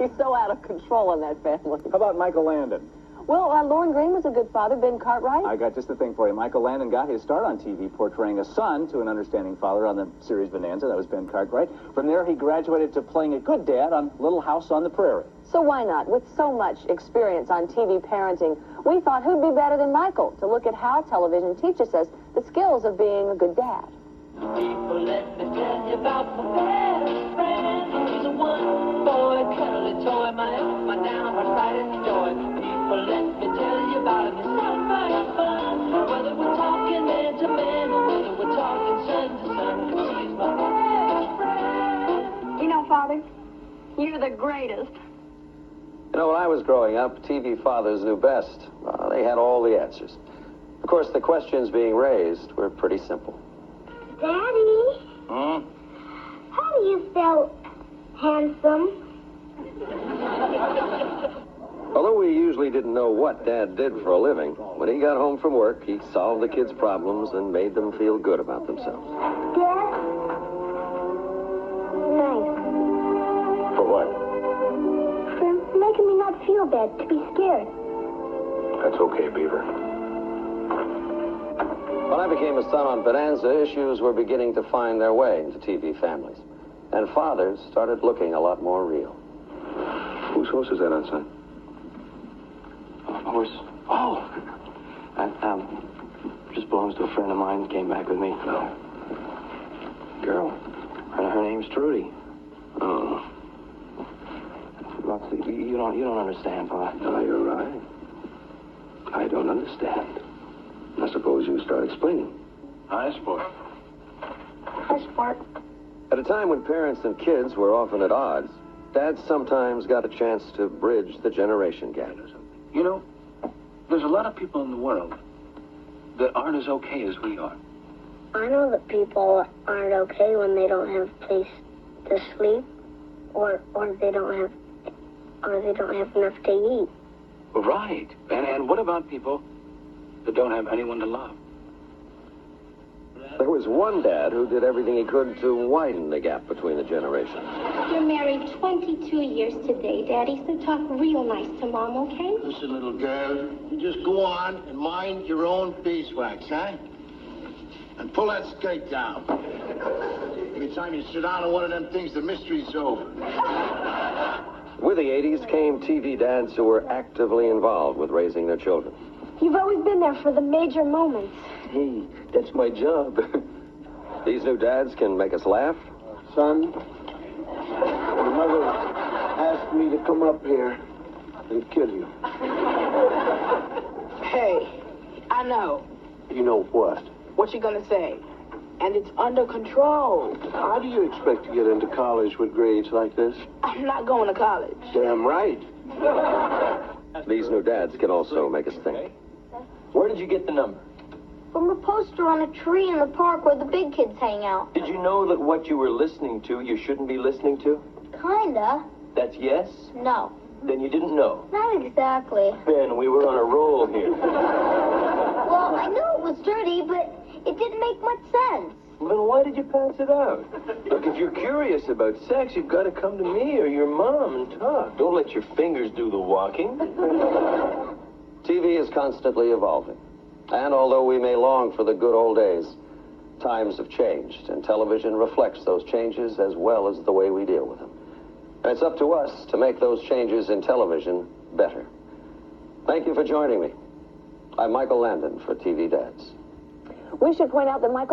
He's so out of control in that family. How about Michael Landon? Well, Lauren Green was a good father. Ben Cartwright. I got just the thing for you. Michael Landon got his start on TV portraying a son to an understanding father on the series Bonanza. That was Ben Cartwright. From there, he graduated to playing a good dad on Little House on the Prairie. So why not? With so much experience on TV parenting, we thought who'd be better than Michael to look at how television teaches us the skills of being a good dad. People, let me tell you about my best friend. He's a one-boy cuddly toy, my up, my down, my pride and joy. People, let me tell you about him. It's so much fun. Whether we're talking man to man or whether we're talking son to son, he's my best friend. You know, Father, you're the greatest. You know, when I was growing up, TV fathers knew best. They had all the answers. Of course, the questions being raised were pretty simple. Daddy? How do you spell handsome? Although we usually didn't know what Dad did for a living, when he got home from work, he solved the kids' problems and made them feel good about themselves. Dad? Nice. For what? For making me not feel bad, to be scared. That's okay, Beaver. When I became a son on Bonanza, issues were beginning to find their way into TV families. And fathers started looking a lot more real. Whose horse is that outside? Horse? Oh! That, just belongs to a friend of mine. Came back with me. No. Girl. Her name's Trudy. Oh. You don't understand, Pa. No, you're right. I don't understand. I suppose you start explaining. Hi, Sport. Hi, Sport. At a time when parents and kids were often at odds, dads sometimes got a chance to bridge the generation gap. You know, there's a lot of people in the world that aren't as okay as we are. I know that people aren't okay when they don't have a place to sleep, or they don't have enough to eat. Right. And what about people that don't have anyone to love? There was one dad who did everything he could to widen the gap between the generations. You're married 22 years today, Daddy, so talk real nice to Mom, okay? Listen, little girl, you just go on and mind your own beeswax, huh? And pull that skirt down. Every time you sit down on one of them things, the mystery's over. With the 80s came TV dads who were actively involved with raising their children. You've always been there for the major moments. Hey, that's my job. These new dads can make us laugh. Son, your mother asked me to come up here and kill you. Hey, I know. You know what? What you gonna say? And it's under control. How do you expect to get into college with grades like this? I'm not going to college. Damn right. These new dads can also make us think. Where did you get the number? From a poster on a tree in the park where the big kids hang out. Did you know that what you were listening to, you shouldn't be listening to? Kinda. That's yes? No. Then you didn't know. Not exactly. Ben, we were on a roll here. Well, I knew it was dirty, but it didn't make much sense. Then why did you pass it out? Look, if you're curious about sex, you've got to come to me or your mom and talk. Don't let your fingers do the walking. TV is constantly evolving. And although we may long for the good old days, times have changed, and television reflects those changes as well as the way we deal with them. And it's up to us to make those changes in television better. Thank you for joining me. I'm Michael Landon for TV Dads. We should point out that Michael